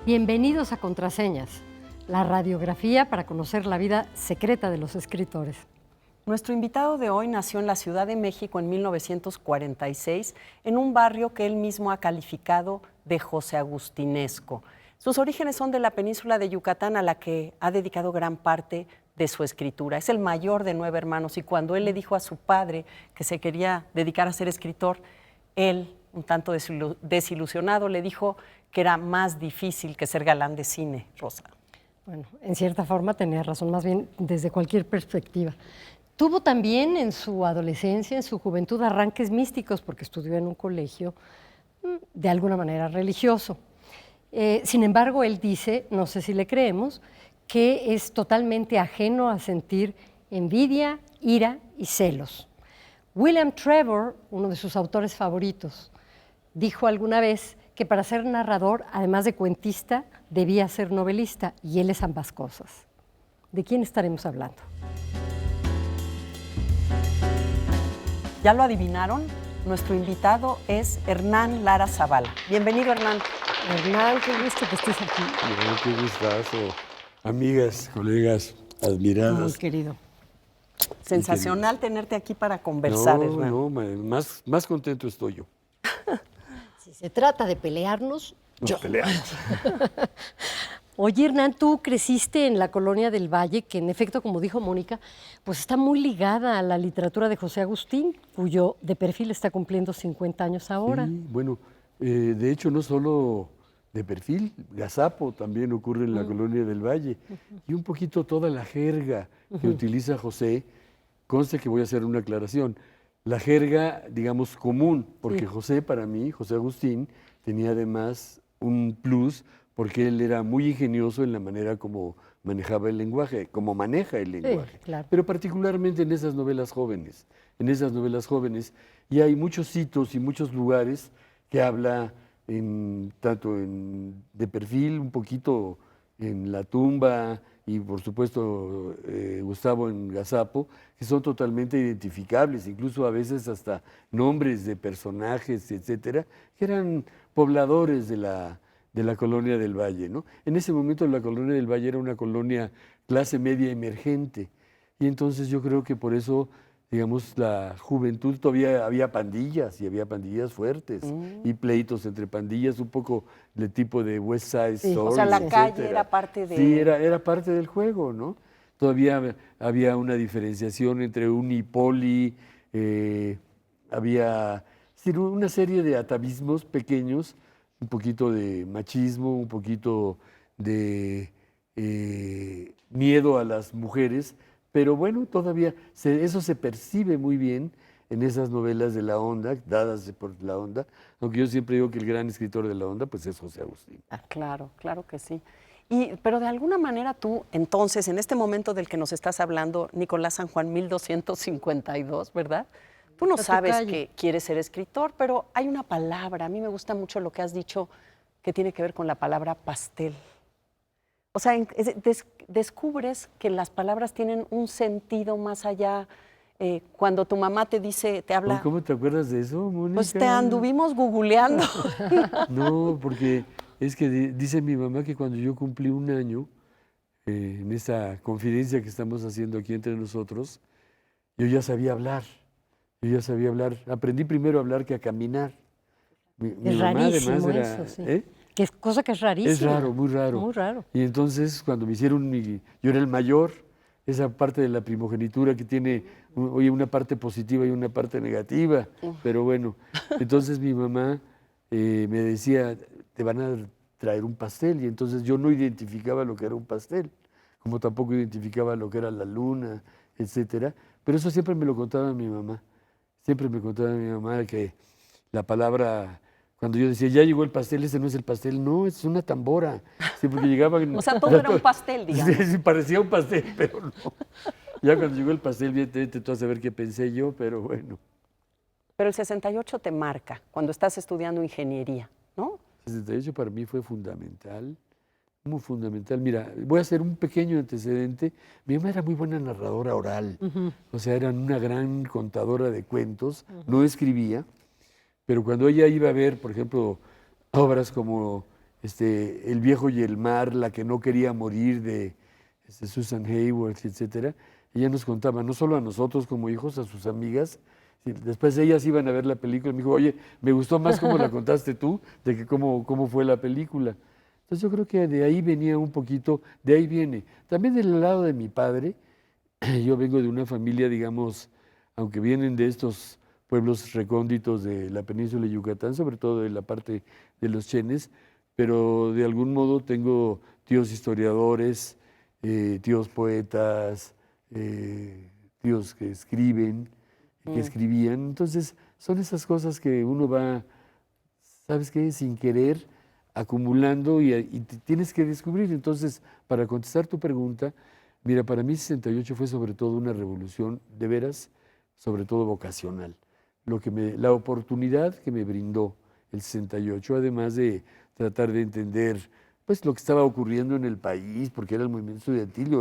Bienvenidos a Contraseñas, la radiografía para conocer la vida secreta de los escritores. Nuestro invitado de hoy nació en la Ciudad de México en 1946, en un barrio que él mismo ha calificado de José Agustinesco. Sus orígenes son de la península de Yucatán, a la que ha dedicado gran parte de su escritura. Es el mayor de 9 hermanos y cuando él le dijo a su padre que se quería dedicar a ser escritor, él, un tanto desilusionado, le dijo que era más difícil que ser galán de cine, Rosa. Bueno, en cierta forma tenía razón, más bien desde cualquier perspectiva. Tuvo también en su adolescencia, en su juventud, arranques místicos porque estudió en un colegio de alguna manera religioso. Sin embargo, él dice, no sé si le creemos, que es totalmente ajeno a sentir envidia, ira y celos. William Trevor, uno de sus autores favoritos, dijo alguna vez que para ser narrador, además de cuentista, debía ser novelista, y él es ambas cosas. ¿De quién estaremos hablando? ¿Ya lo adivinaron? Nuestro invitado es Hernán Lara Zavala. Bienvenido, Hernán. Hernán, qué gusto que estés aquí. Qué gustazo. Amigas, colegas, admiradas. Muy querido. Sensacional tenerte aquí para conversar, Hernán. No, más contento estoy yo. Si se trata de pelearnos, Nos peleamos. Oye, Hernán, tú creciste en la Colonia del Valle, que en efecto, como dijo Mónica, pues está muy ligada a la literatura de José Agustín, cuyo de perfil está cumpliendo 50 años ahora. Sí, bueno, de hecho no solo de perfil, gazapo también ocurre en la Colonia del Valle. Y un poquito toda la jerga que utiliza José, conste que voy a hacer una aclaración. La jerga, digamos, común, porque José, para mí, José Agustín, tenía además un plus, porque él era muy ingenioso en la manera como manejaba el lenguaje, como maneja el lenguaje. Sí, claro. Pero particularmente en esas novelas jóvenes, y hay muchos hitos y muchos lugares que habla tanto de perfil, un poquito en La Tumba y por supuesto Gustavo en Gazapo, que son totalmente identificables, incluso a veces hasta nombres de personajes, etcétera, que eran pobladores de la Colonia del Valle, ¿no? En ese momento la Colonia del Valle era una colonia clase media emergente, y entonces yo creo que por eso, digamos, la juventud todavía había pandillas, y había pandillas fuertes, y pleitos entre pandillas, un poco del tipo de West Side Story, O sea, la calle etcétera. era parte de... Sí, era parte del juego, ¿no? Todavía había una diferenciación entre uni y poli, había una serie de atavismos pequeños, un poquito de machismo, un poquito de miedo a las mujeres, pero bueno, todavía eso se percibe muy bien en esas novelas de la onda, dadas por la onda, aunque yo siempre digo que el gran escritor de la onda pues es José Agustín. Ah, claro, claro que sí. Pero de alguna manera tú, entonces, en este momento del que nos estás hablando, Nicolás San Juan 1252, ¿verdad? Tú no sabes que quieres ser escritor, pero hay una palabra, a mí me gusta mucho lo que has dicho, que tiene que ver con la palabra pastel. O sea, descubres que las palabras tienen un sentido más allá. Cuando tu mamá te dice, te habla... ¿Cómo te acuerdas de eso, Mónica? Pues te anduvimos googleando. No, porque es que dice mi mamá que cuando yo cumplí 1 año, en esta confidencia que estamos haciendo aquí entre nosotros, yo ya sabía hablar. Aprendí primero a hablar que a caminar. Mi mamá además era... eso, sí. Que es cosa que es rarísima. Es raro, muy raro. Muy raro. Y entonces cuando me hicieron, yo era el mayor, esa parte de la primogenitura que tiene, oye, una parte positiva y una parte negativa, pero bueno, entonces mi mamá me decía, te van a traer un pastel, y entonces yo no identificaba lo que era un pastel, como tampoco identificaba lo que era la luna, etcétera, pero eso siempre me lo contaba mi mamá, que la palabra... Cuando yo decía, ya llegó el pastel, ese no es el pastel, no, es una tambora. Sí, porque llegaban... O sea, todo era un pastel, digamos. Sí, parecía un pastel, pero no. Ya cuando llegó el pastel, evidentemente tú vas a ver qué pensé yo, pero bueno. Pero el 68 te marca, cuando estás estudiando ingeniería, ¿no? El 68 para mí fue fundamental, muy fundamental. Mira, voy a hacer un pequeño antecedente. Mi mamá era muy buena narradora oral, o sea, era una gran contadora de cuentos, no escribía. Pero cuando ella iba a ver, por ejemplo, obras como El viejo y el mar, La que no quería morir, de Susan Hayward, etcétera. Ella nos contaba, no solo a nosotros como hijos, a sus amigas. Después ellas iban a ver la película y me dijo, oye, me gustó más cómo la contaste tú, de que cómo fue la película. Entonces yo creo que de ahí venía un poquito, de ahí viene. También del lado de mi padre, yo vengo de una familia, digamos, aunque vienen de estos pueblos recónditos de la península de Yucatán, sobre todo de la parte de los chenes, pero de algún modo tengo tíos historiadores, tíos poetas, tíos que escriben, que escribían. Entonces, son esas cosas que uno va, ¿sabes qué? Sin querer, acumulando y tienes que descubrir. Entonces, para contestar tu pregunta, mira, para mí 68 fue sobre todo una revolución, de veras, sobre todo vocacional. La oportunidad que me brindó el 68, además de tratar de entender pues lo que estaba ocurriendo en el país, porque era el movimiento estudiantil,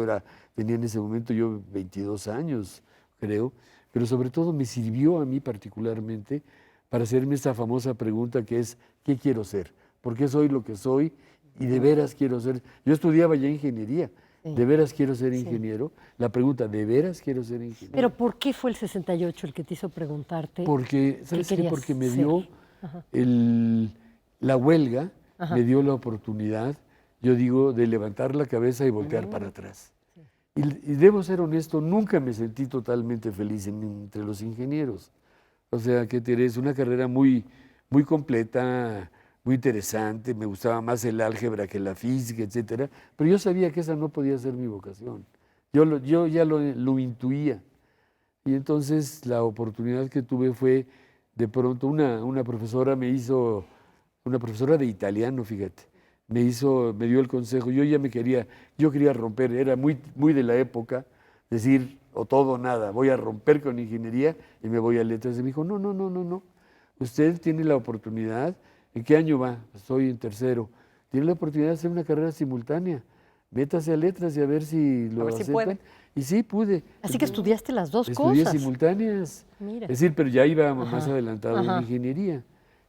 tenía en ese momento yo 22 años, creo, pero sobre todo me sirvió a mí particularmente para hacerme esta famosa pregunta que es, ¿qué quiero ser? ¿Por qué soy lo que soy? Y de veras quiero ser, yo estudiaba ya ingeniería, ¿de veras quiero ser ingeniero? La pregunta, ¿de veras quiero ser ingeniero? Pero ¿por qué fue el 68 el que te hizo preguntarte? Porque, ¿sabes qué? Porque me dio Ajá. la huelga, Ajá. me dio la oportunidad, yo digo, de levantar la cabeza y voltear para atrás. Y debo ser honesto, nunca me sentí totalmente feliz entre los ingenieros. O sea, que es una carrera muy, muy completa, muy interesante, me gustaba más el álgebra que la física, etcétera, pero yo sabía que esa no podía ser mi vocación. Yo ya lo intuía. Y entonces la oportunidad que tuve fue, de pronto, una profesora una profesora de italiano, fíjate, me dio el consejo, yo quería romper, era muy, muy de la época, decir, o todo o nada, voy a romper con ingeniería y me voy a letras. Y me dijo, no, usted tiene la oportunidad, ¿en qué año va? Estoy en tercero, tiene la oportunidad de hacer una carrera simultánea, métase a letras y a ver si lo aceptan. puede. Y sí, pude. Así que estudiaste las dos Estudié cosas. simultáneas. Mira. Es decir, pero ya iba más Ajá, adelantado ajá. en ingeniería.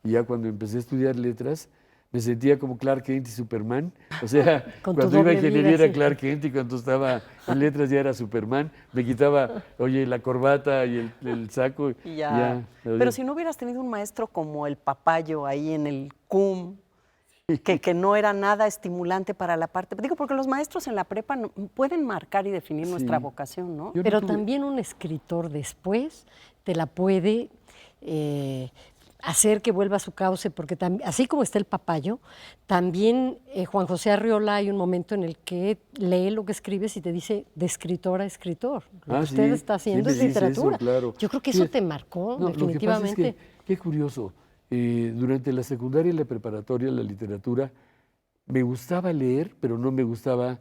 Y ya cuando empecé a estudiar letras, me sentía como Clark Kent y Superman. O sea, Con tu cuando iba a doble ingeniería vida, era sí. Clark Kent y cuando estaba en letras ya era Superman. Me quitaba, oye, la corbata y el saco. Y ya. Pero oye, si no hubieras tenido un maestro como el Papayo ahí en el CUM, que no era nada estimulante para la parte. Digo, porque los maestros en la prepa pueden marcar y definir nuestra Sí. vocación, ¿no? Yo no Pero tuve- también un escritor después te la puede hacer que vuelva a su cauce, porque así como está el Papayo, también Juan José Arriola hay un momento en el que lee lo que escribes y te dice de escritor a escritor. Lo que usted sí, está sí haciendo me es dice literatura. eso, claro. Yo creo que eso Fíjate, te marcó no, definitivamente. lo que pasa es que, qué curioso, durante la secundaria y la preparatoria, la literatura, me gustaba leer, pero no me gustaba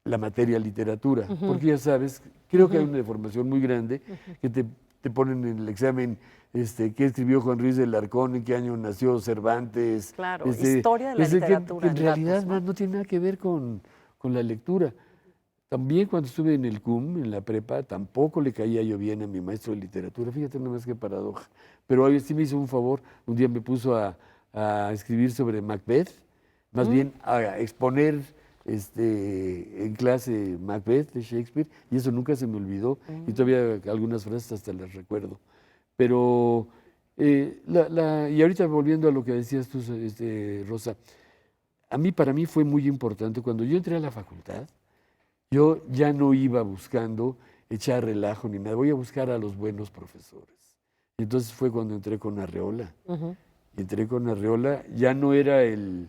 la materia literatura, porque ya sabes, creo que hay una deformación muy grande que te ponen en el examen qué escribió Juan Ruiz del Alarcón, en qué año nació Cervantes. Claro, historia de la literatura, Que en en realidad datos, ¿no? no tiene nada que ver con la lectura. También cuando estuve en el CUM, en la prepa, tampoco le caía yo bien a mi maestro de literatura. Fíjate nomás qué paradoja. Pero hoy sí me hizo un favor. Un día me puso a escribir sobre Macbeth, más bien a exponer en clase Macbeth de Shakespeare, y eso nunca se me olvidó. Y todavía algunas frases hasta las recuerdo. Pero, y ahorita volviendo a lo que decías tú, Rosa, para mí fue muy importante cuando yo entré a la facultad. Yo ya no iba buscando echar relajo ni nada, voy a buscar a los buenos profesores. Y entonces fue cuando entré con Arreola. Entré con Arreola, ya no era el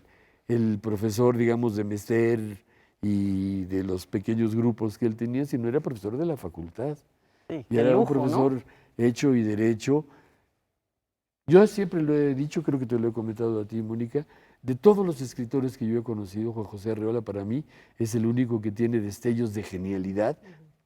profesor, digamos, de Mester y de los pequeños grupos que él tenía, sino era profesor de la facultad. Sí, Y qué era un lujo, ¿no? profesor hecho y derecho. Yo siempre lo he dicho, creo que te lo he comentado a ti, Mónica, de todos los escritores que yo he conocido, Juan José Arreola para mí es el único que tiene destellos de genialidad,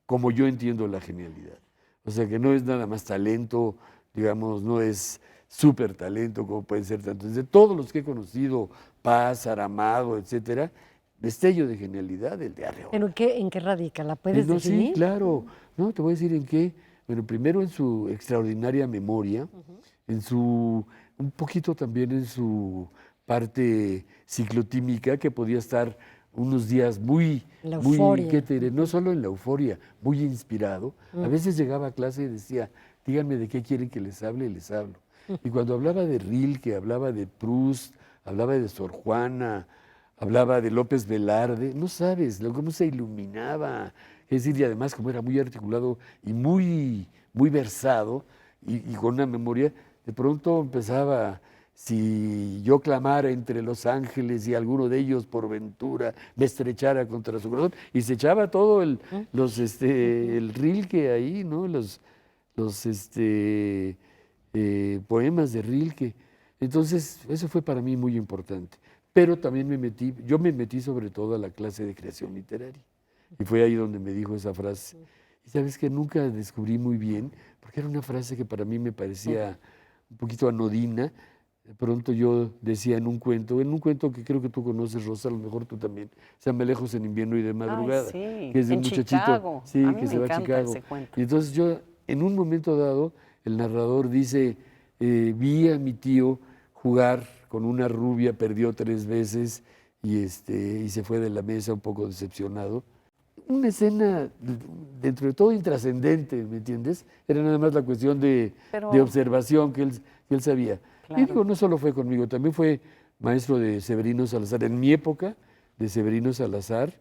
como yo entiendo la genialidad. O sea, que no es nada más talento, digamos, no es súper talento como pueden ser tantos. De todos los que he conocido, Paz, Aramado, etcétera, destello de genialidad el de Arreola. ¿Pero en qué radica? ¿La puedes No, definir? sí, claro. No, te voy a decir en qué. Bueno, primero en su extraordinaria memoria, un poquito también en su parte ciclotímica que podía estar unos días La muy, euforia. ¿qué te diré? No solo en la euforia, muy inspirado. A veces llegaba a clase y decía, díganme de qué quieren que les hable y les hablo. Y cuando hablaba de Rilke, hablaba de Proust, hablaba de Sor Juana, hablaba de López Velarde, no sabes cómo se iluminaba. Es decir, y además como era muy articulado y muy versado y con una memoria, de pronto empezaba, si yo clamara entre los ángeles y alguno de ellos por ventura me estrechara contra su corazón, y se echaba todo el Rilke ahí, ¿no? Los poemas de Rilke. Entonces, eso fue para mí muy importante. Pero también yo me metí sobre todo a la clase de creación literaria. Y fue ahí donde me dijo esa frase. Y sabes que nunca descubrí muy bien, porque era una frase que para mí me parecía un poquito anodina. De pronto yo decía en un cuento que creo que tú conoces, Rosa, a lo mejor tú también, se llama Lejos en invierno y de madrugada, sí, que es de un en muchachito, Chicago. sí, A mí que me se va a encanta Chicago. ese cuento. Y entonces yo, en un momento dado, el narrador dice, vi a mi tío jugar con una rubia, perdió 3 veces y se fue de la mesa un poco decepcionado. Una escena dentro de todo intrascendente, ¿me entiendes? Era nada más la cuestión de observación que él sabía. Claro. Y digo, no solo fue conmigo, también fue maestro de Severino Salazar, en mi época, de Severino Salazar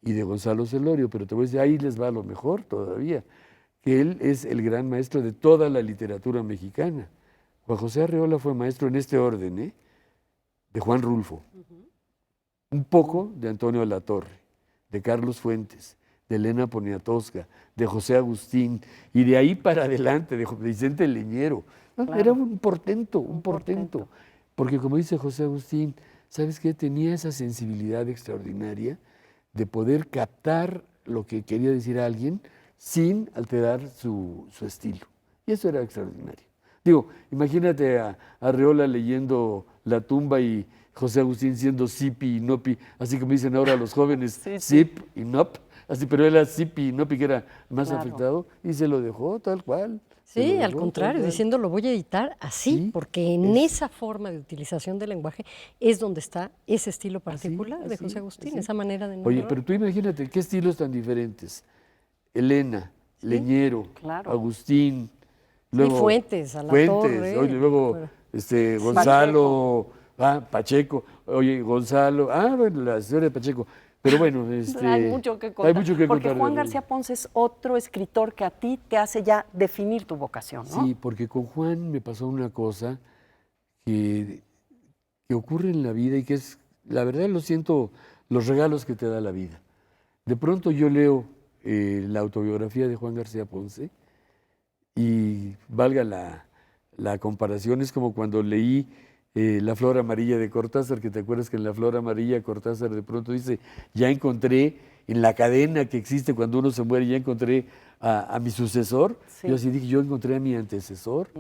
y de Gonzalo Celorio, pero te voy a decir, ahí les va lo mejor todavía, que él es el gran maestro de toda la literatura mexicana. Juan José Arreola fue maestro en este orden, de Juan Rulfo, un poco de Antonio Latorre, de Carlos Fuentes, de Elena Poniatowska, de José Agustín, y de ahí para adelante, de Vicente Leñero. Claro. Era un portento. Porque como dice José Agustín, ¿sabes qué? Tenía esa sensibilidad extraordinaria de poder captar lo que quería decir alguien sin alterar su estilo. Y eso era extraordinario. Digo, imagínate a Arreola leyendo La tumba y José Agustín siendo Sipi y Nopi, así como dicen ahora los jóvenes, Sí. Sip y Nop, así, pero él era Sipi y Nopi, que era más Claro. afectado, y se lo dejó tal cual. Sí, al contrario, diciendo lo voy a editar así, Sí, porque en esa forma de utilización del lenguaje es donde está ese estilo particular de así, José Agustín, así. esa manera de Oye, narrar. pero tú imagínate, qué estilos tan diferentes. Elena, Leñero, Claro. Agustín, luego Fuentes, Alatorre, oye, luego bueno. Gonzalo, Pacheco, oye, Gonzalo, bueno, la historia de Pacheco. Pero bueno, Hay mucho que contar. hay mucho que porque contar de Juan Arreola. García Ponce es otro escritor que a ti te hace ya definir tu vocación, ¿no? Sí, porque con Juan me pasó una cosa que ocurre en la vida y que es, la verdad lo siento, los regalos que te da la vida. De pronto yo leo la autobiografía de Juan García Ponce y valga la comparación, es como cuando leí La flor amarilla de Cortázar, que te acuerdas que en La flor amarilla Cortázar de pronto dice, ya encontré en la cadena que existe cuando uno se muere, ya encontré a mi sucesor. Sí. Yo así dije, yo encontré a mi antecesor,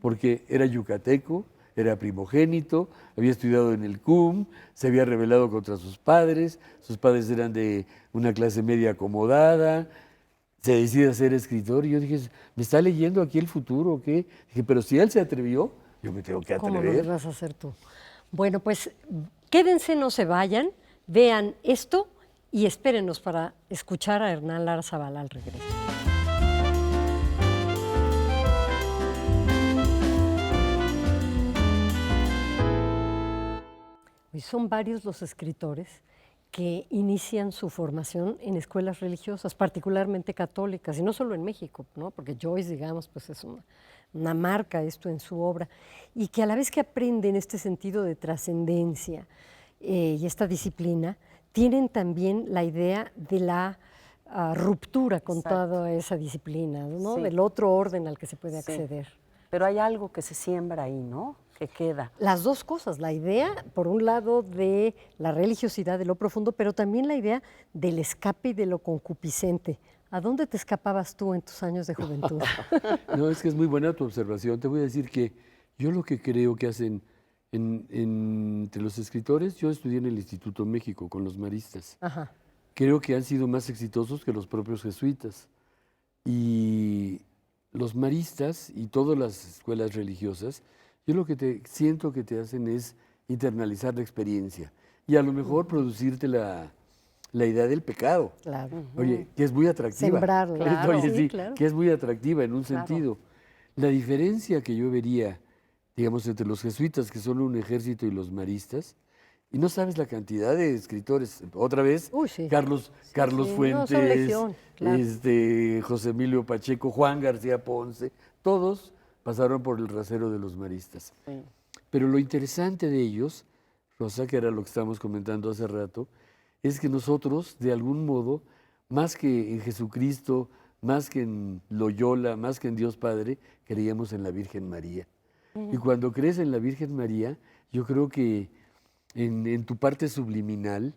porque era yucateco, era primogénito, había estudiado en el CUM, se había rebelado contra sus padres eran de una clase media acomodada, se decide a ser escritor y yo dije, ¿me está leyendo aquí el futuro o qué? Dije, pero si él se atrevió, yo me tengo que ¿Cómo lo atrever. vas a hacer tú? Bueno, pues quédense, no se vayan, vean esto y espérenos para escuchar a Hernán Lara Zavala al regreso. Y son varios los escritores que inician su formación en escuelas religiosas, particularmente católicas, y no solo en México, ¿no? Porque Joyce, digamos, pues es una marca esto en su obra, y que a la vez que aprenden este sentido de trascendencia y esta disciplina, tienen también la idea de la ruptura con toda esa disciplina, ¿no? Sí. Del otro orden al que se puede Sí. acceder. Pero hay algo que se siembra ahí, ¿no? Que queda. Las dos cosas, la idea, por un lado, de la religiosidad, de lo profundo, pero también la idea del escape y de lo concupiscente. ¿A dónde te escapabas tú en tus años de juventud? No, es que es muy buena tu observación. Te voy a decir que yo lo que creo que hacen entre los escritores, yo estudié en el Instituto México con los maristas. Ajá. Creo que han sido más exitosos que los propios jesuitas. Y los maristas y todas las escuelas religiosas, yo lo que siento que te hacen es internalizar la experiencia y a lo mejor producirte la idea del pecado. Claro. Oye, que es muy atractiva. Sembrarla. Claro. Oye, Sí, sí, claro. que es muy atractiva en un Claro. sentido. La diferencia que yo vería, digamos, entre los jesuitas, que son un ejército, y los maristas, y no sabes la cantidad de escritores, otra vez, Uy, sí. Carlos sí. No, son Fuentes, legión, claro. José Emilio Pacheco, Juan García Ponce, todos pasaron por el rasero de los maristas. Sí. Pero lo interesante de ellos, Rosa, que era lo que estábamos comentando hace rato, es que nosotros, de algún modo, más que en Jesucristo, más que en Loyola, más que en Dios Padre, creíamos en la Virgen María. Y cuando crees en la Virgen María, yo creo que en tu parte subliminal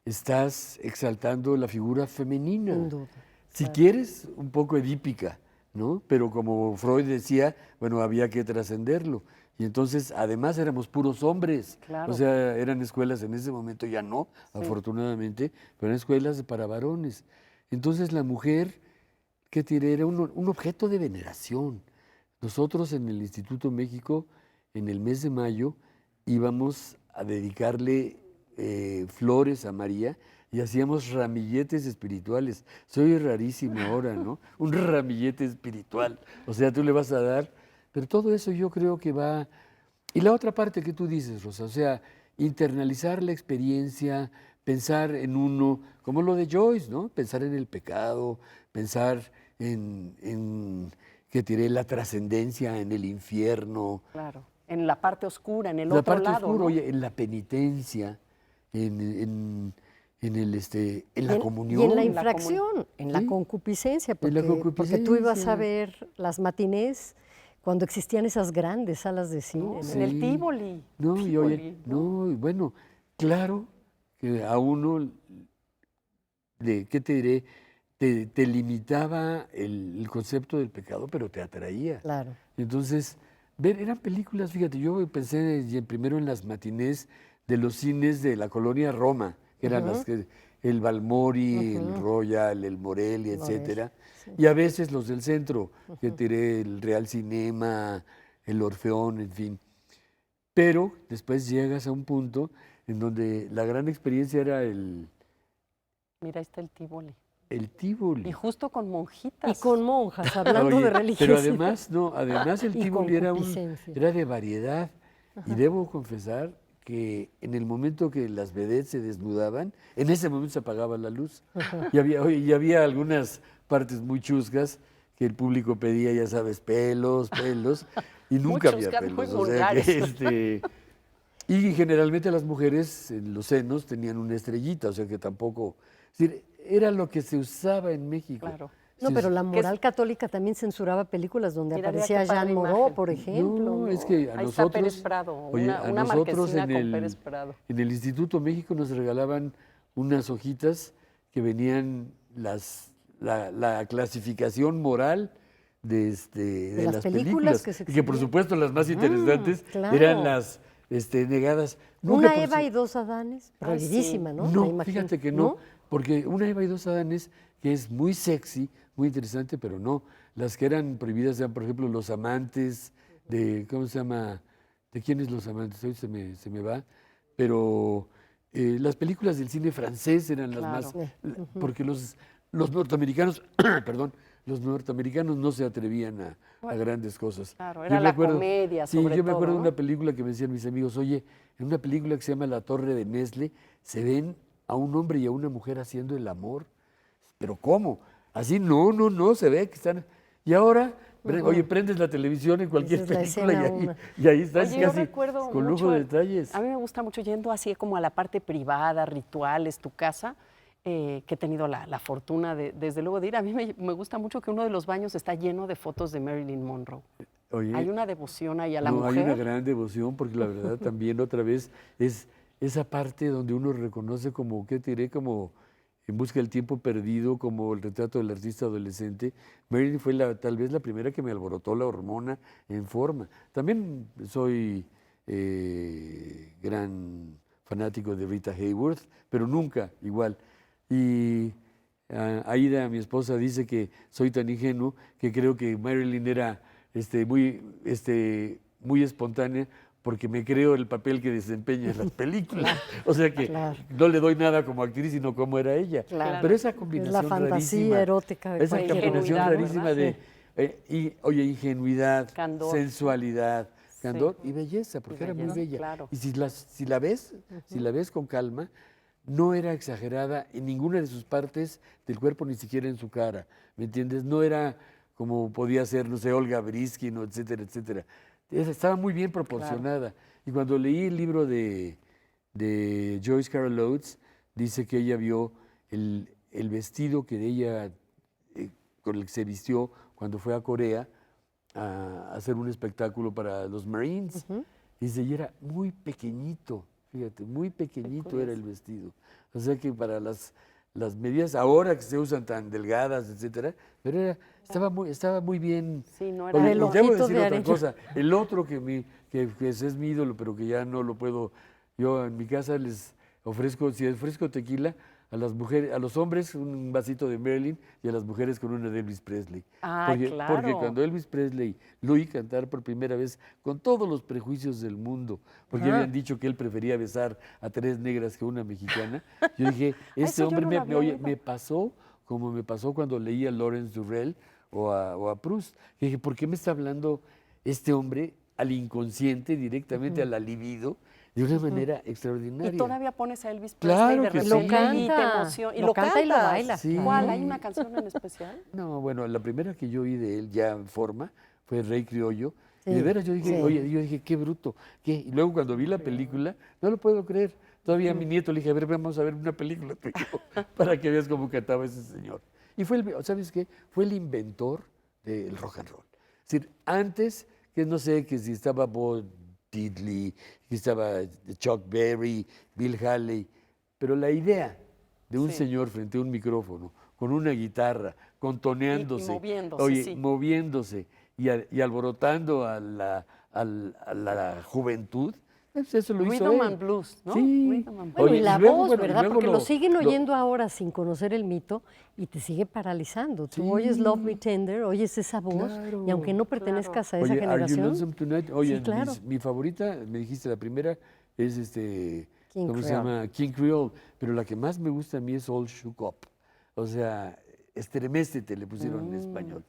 estás exaltando la figura femenina. Sin duda. Si quieres, un poco edípica, ¿no? Pero como Freud decía, bueno, había que trascenderlo. Y entonces, además, éramos puros hombres. Claro. O sea, eran escuelas en ese momento, ya no, afortunadamente, pero eran escuelas para varones. Entonces, la mujer, ¿qué te diré? Era un objeto de veneración. Nosotros en el Instituto México, en el mes de mayo, íbamos a dedicarle flores a María y hacíamos ramilletes espirituales. Soy rarísimo ahora, ¿no? Un ramillete espiritual. O sea, tú le vas a dar, pero todo eso yo creo que va... Y la otra parte que tú dices, Rosa, o sea, internalizar la experiencia, pensar en uno, como lo de Joyce, ¿no? Pensar en el pecado, pensar en que tiré la trascendencia, en el infierno, Claro. En la parte oscura, en el la otro parte lado, oscura, ¿no? oye, en la penitencia, en la comunión. Y en la En la infracción, en la Sí. concupiscencia, En la porque tú ibas concupiscencia. a ver las matinés cuando existían esas grandes salas de cine. ¿no? ¿no? En el Sí. Tívoli. No, y Tívoli, oye, no, y bueno, claro que a uno, ¿qué te diré? Te limitaba el concepto del pecado, pero te atraía. Claro. Entonces, eran películas, fíjate, yo pensé primero en las matinés de los cines de la colonia Roma, que eran las que, el Balmori, el Royal, el Morelia, etcétera, y a veces los del centro, que tiré el Real Cinema, el Orfeón, en fin. Pero después llegas a un punto en donde la gran experiencia era el Mira, ahí está el Tívoli. Tívoli. Y justo con monjitas. Y con monjas, hablando Oye, de religión. pero además, no, además el Y Tívoli concupiscencia. era de variedad. Y debo confesar que en el momento que las vedettes se desnudaban, en ese momento se apagaba la luz. Y había algunas partes muy chuscas que el público pedía, ya sabes, pelos, y nunca había chuscas, muy pelos. O sea que, vulgares. y generalmente las mujeres en los senos tenían una estrellita, o sea que tampoco... Es decir, era lo que se usaba en México. Claro. No, Sí, pero la que es- moral católica también censuraba películas donde Mira, mira aparecía qué padre Jean Moreau, imagen. por ejemplo. No, es que a Ahí está nosotros... Pérez Prado, oye, una a nosotros marquesina en con Pérez Prado. en el Instituto México nos regalaban unas hojitas que venían la clasificación moral de las las películas que se y que por exhibían. supuesto las más interesantes claro. eran las negadas. No que Una por Eva si- y dos Adanes, Ay, sí. prohibidísima, ¿no? Me No, imagino. fíjate que no, porque una Eva y dos Adanes, que es muy sexy, muy interesante, pero no. Las que eran prohibidas eran, por ejemplo, Los Amantes, de, ¿cómo se llama? ¿De quién es Los Amantes? Hoy se me va. Pero las películas del cine francés eran las más... Claro. Porque los norteamericanos, perdón, los norteamericanos no se atrevían a grandes cosas. Claro, Yo era me la comedia, sí, sobre yo me todo, acuerdo de ¿no? una película que me decían mis amigos, oye, en una película que se llama La Torre de Nesle, se ven a un hombre y a una mujer haciendo el amor. ¿Pero cómo? Así no, se ve que están... Y ahora, oye, prendes la televisión en cualquier Esa es la película escena una. y ahí estás Oye, yo casi recuerdo con lujo mucho, de detalles. a mí me gusta mucho yendo así como a la parte privada, rituales, tu casa, que he tenido la fortuna desde luego de ir. A mí me gusta mucho que uno de los baños está lleno de fotos de Marilyn Monroe. Oye, Hay una devoción ahí a la no, mujer. hay una gran devoción porque la verdad también otra vez es esa parte donde uno reconoce como, ¿qué te diré? Como En busca del tiempo perdido, como El retrato del artista adolescente. Marilyn fue tal vez la primera que me alborotó la hormona en forma. También soy gran fanático de Rita Hayworth, pero nunca igual. Y Aida, mi esposa, dice que soy tan ingenuo que creo que Marilyn era muy espontánea porque me creo el papel que desempeña en las películas. O sea que Claro. no le doy nada como actriz, sino como era ella. Claro. Pero esa Es combinación la fantasía rarísima, erótica de esa cualquier combinación ingenuidad, rarísima ¿verdad? de, oye, ingenuidad, Candor. sensualidad, candor y belleza, porque era muy belleza, bella. claro. Y si la ves con calma, no era exagerada en ninguna de sus partes del cuerpo, ni siquiera en su cara, ¿me entiendes? No era como podía ser, no sé, Olga Briskin, o etcétera, etcétera. Estaba muy bien proporcionada. Y cuando leí el libro de Joyce Carol Oates, dice que ella vio el vestido que ella, con el que se vistió cuando fue a Corea a hacer un espectáculo para los Marines. Dice, y era muy pequeñito, fíjate, muy pequeñito era el vestido. O sea que para las medidas ahora que se usan tan delgadas, etcétera, pero estaba muy bien. Sí, no era Oye, y relojito debo de decir otra arena. cosa, el otro que es mi ídolo, pero que ya no lo puedo, yo en mi casa les ofrezco, si ofrezco tequila, a las mujeres, a los hombres un vasito de Marilyn y a las mujeres con una de Elvis Presley. Ay, claro. Porque cuando Elvis Presley lo oí cantar por primera vez, con todos los prejuicios del mundo, porque habían dicho que él prefería besar a 3 negras que una mexicana, yo dije, este Eso yo hombre no lo había oído. me pasó como me pasó cuando leía a Lawrence Durrell o a Proust. Y dije, ¿por qué me está hablando este hombre al inconsciente, directamente a la libido, de una manera extraordinaria? Y todavía pones a Elvis Presley Claro de que repente sí. Lo canta. y te emociona. Lo canta y lo cantas. baila. Sí. ¿Cuál? ¿Hay una canción en especial? No, bueno, la primera que yo oí de él ya en forma fue Rey Criollo. Y de Sí, veras yo dije, sí. oye, yo dije, qué bruto. ¿Qué? Y luego cuando vi la película, no lo puedo creer. Todavía a mi nieto le dije, a ver, vamos a ver una película tú y yo, para que veas cómo cantaba ese señor. Y fue ¿sabes qué? Fue el inventor del rock and roll. Es decir, antes, que no sé, que si estaba Bo Diddley, que estaba Chuck Berry, Bill Haley, pero la idea de un Sí. señor frente a un micrófono, con una guitarra, contoneándose, Y moviéndose, oye, sí. moviéndose y alborotando a la juventud, pues eso lo hizo Rhythm él. and blues, ¿no? Sí. Rhythm and blues. Bueno, Oye, y la luego, voz, bueno, y ¿verdad? luego Porque lo siguen oyendo ahora sin conocer el mito y te sigue paralizando. Tú Sí. oyes Love Me Tender, oyes esa voz Claro, y aunque no pertenezcas a esa Oye, Are You generación, Lonesome Tonight? Oye, sí, claro. mi favorita, me dijiste la primera, es King ¿cómo se Creole. llama? King Creole, pero la que más me gusta a mí es All Shook Up. O sea, Estremécete le pusieron en español.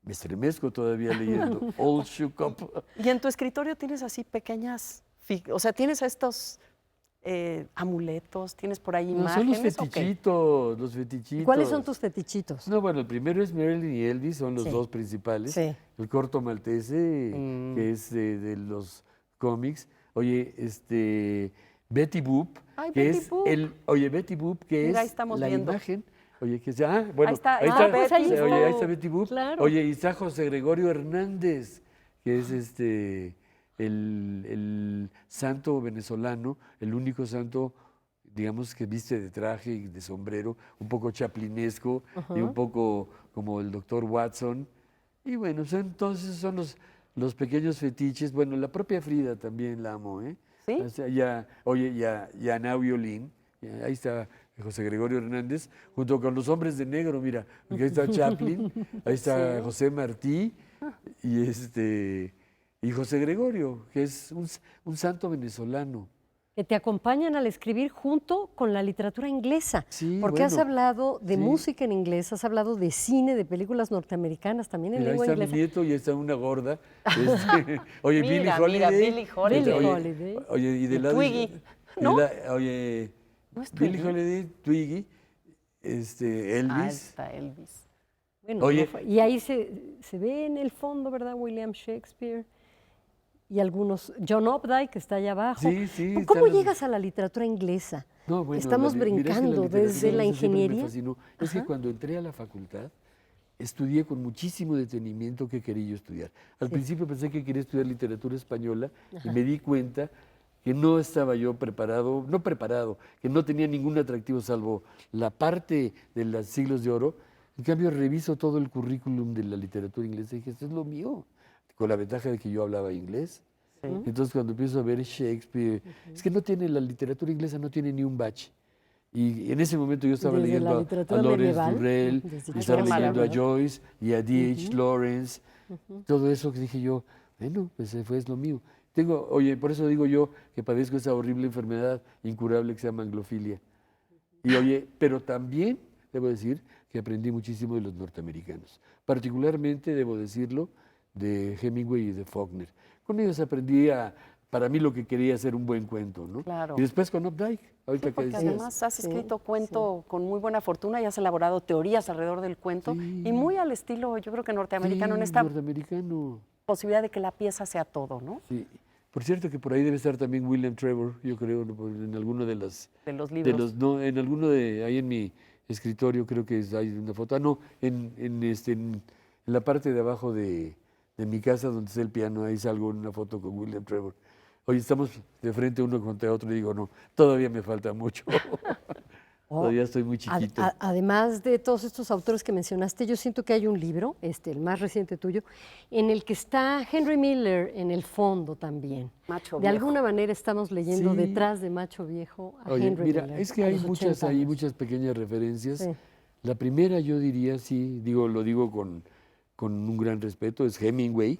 Me estremezco todavía leyendo All Shook Up. Y en tu escritorio tienes así pequeñas, o sea, tienes estos amuletos, tienes por ahí No, son los imágenes. ¿o qué? fetichitos, los fetichitos. ¿Y cuáles son tus fetichitos? No, bueno, el primero es Marilyn y Elvis, son los Sí. dos principales. Sí. El corto maltese, que es de los cómics. Oye, Betty Boop, Ay, que Betty es Boop. Betty Boop, que Mira, ahí es estamos la viendo. imagen. Oye, que sea, bueno, Ahí está, pues ahí está. oye, ahí está Betty Boop. Claro. Oye, y está José Gregorio Hernández, que es el santo venezolano, el único santo, digamos, que viste de traje y de sombrero, un poco chaplinesco y un poco como el doctor Watson. Y bueno, entonces son los pequeños fetiches. Bueno, la propia Frida también la amo, ¿eh? ¿Sí? O sea, ya Ana Violín, ahí está José Gregorio Hernández, junto con los hombres de negro, mira, porque ahí está Chaplin, ahí está José Martí y José Gregorio, que es un santo venezolano. Que te acompañan al escribir junto con la literatura inglesa. Sí, porque has bueno, hablado de sí. música en inglés, has hablado de cine, de películas norteamericanas, también en Mira, ahí lengua está mi inglesa. nieto y ahí está una gorda. Oye, Billie Mira, Holiday. Billie Holiday. Billie Oye, Holiday. Oye, y de Y lado. Twiggy, ¿no? Oye, ¿No es Billie Twiggy? Holiday, Twiggy, Ah, Elvis. está Elvis. Bueno, Oye. no fue- y ahí se ve en el fondo, ¿verdad? William Shakespeare y algunos, John Updike, que está allá abajo. Sí, sí, ¿Cómo están- llegas a la literatura inglesa? No, bueno, Estamos mira, es que la brincando literatura desde la inglesa siempre me ingeniería. fascinó. Es que cuando entré a la facultad, estudié con muchísimo detenimiento qué quería yo estudiar. Al principio pensé que quería estudiar literatura española y me di cuenta que no estaba yo preparado, que no tenía ningún atractivo salvo la parte de los siglos de oro. En cambio, reviso todo el currículum de la literatura inglesa y dije, esto es lo mío, con la ventaja de que yo hablaba inglés. Entonces, cuando empiezo a ver Shakespeare, es que la literatura inglesa no tiene ni un bache. Y en ese momento yo estaba Desde la leyendo literatura a Lawrence medieval, Durrell, desde y estaba qué leyendo a maravilla. Joyce y a D.H. Lawrence, todo eso que dije yo, bueno, pues es lo mío. Oye, por eso digo yo que padezco esa horrible enfermedad incurable que se llama anglofilia. Y oye, pero también debo decir que aprendí muchísimo de los norteamericanos. Particularmente, debo decirlo, de Hemingway y de Faulkner. Con ellos aprendí para mí lo que quería hacer un buen cuento, ¿no? Claro. Y después con Updike, ahorita que Porque decías. además has escrito cuento con muy buena fortuna y has elaborado teorías alrededor del cuento y muy al estilo, yo creo que norteamericano, en esta norteamericano. posibilidad de que la pieza sea todo, ¿no? Sí. Por cierto que por ahí debe estar también William Trevor, yo creo, ¿no? En alguno de los libros. no, en alguno ahí en mi escritorio creo que hay una foto. No, en la parte de abajo de mi casa donde está el piano, ahí salgo en una foto con William Trevor. Oye, estamos de frente uno contra otro y digo, no, todavía me falta mucho. Todavía estoy muy chiquito. Además de todos estos autores que mencionaste, yo siento que hay un libro, el más reciente tuyo, en el que está Henry Miller en el fondo también. Macho de Viejo. alguna manera estamos leyendo Sí. detrás de Macho Viejo a Oye, Henry mira, Miller. es que a hay los 80 años. muchas pequeñas referencias. Sí. La primera, yo diría, sí, lo digo con un gran respeto, es Hemingway,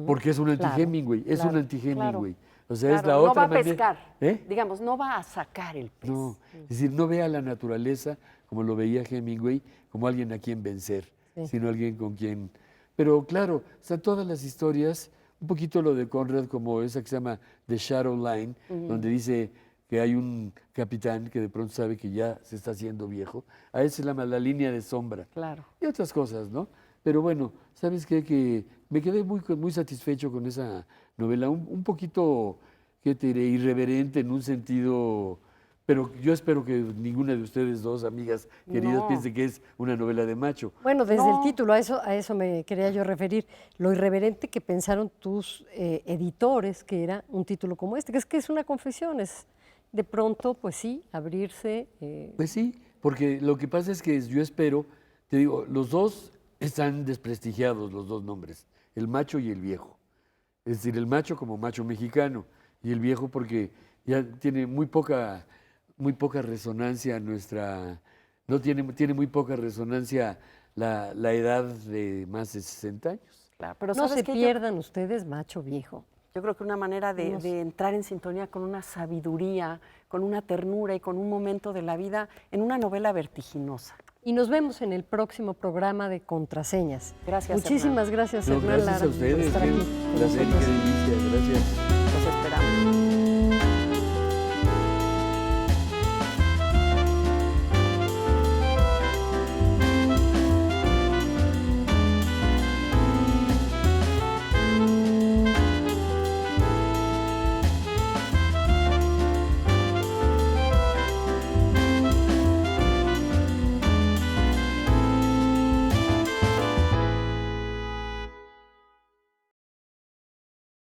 porque es un anti-Hemingway, es un anti-Hemingway. O sea, es la no otra va a manera. pescar, ¿Eh? digamos, no va a sacar el pez. No, es decir, no ve a la naturaleza como lo veía Hemingway, como alguien a quien vencer, sino alguien con quien... Pero claro, están todas las historias, un poquito lo de Conrad, como esa que se llama The Shadow Line, donde dice que hay un capitán que de pronto sabe que ya se está haciendo viejo. A él se llama la línea de sombra. Claro. Y otras cosas, ¿no? Pero bueno, ¿sabes qué? Que me quedé muy satisfecho con esa novela, un poquito, ¿qué te diré? Irreverente en un sentido, pero yo espero que ninguna de ustedes dos, amigas queridas, No. piense que es una novela de macho. Bueno, desde No. el título, a eso me quería yo referir, lo irreverente que pensaron tus editores que era un título como este, que es una confesión, es de pronto, pues sí, abrirse. Pues sí, porque lo que pasa es que yo espero, te digo, los dos están desprestigiados, los dos nombres, el macho y el viejo. Es decir, el macho como macho mexicano y el viejo porque ya tiene muy poca resonancia tiene muy poca resonancia la edad de más de 60 años. Claro, pero No ¿sabes se qué? pierdan ustedes, Macho Viejo. Yo creo que una manera de entrar en sintonía con una sabiduría, con una ternura y con un momento de la vida en una novela vertiginosa. Y nos vemos en el próximo programa de Contraseñas. Gracias, Muchísimas gracias, No, Hernán gracias Lara, a ustedes, por estar qué aquí con placer y nosotros. qué delicia, gracias.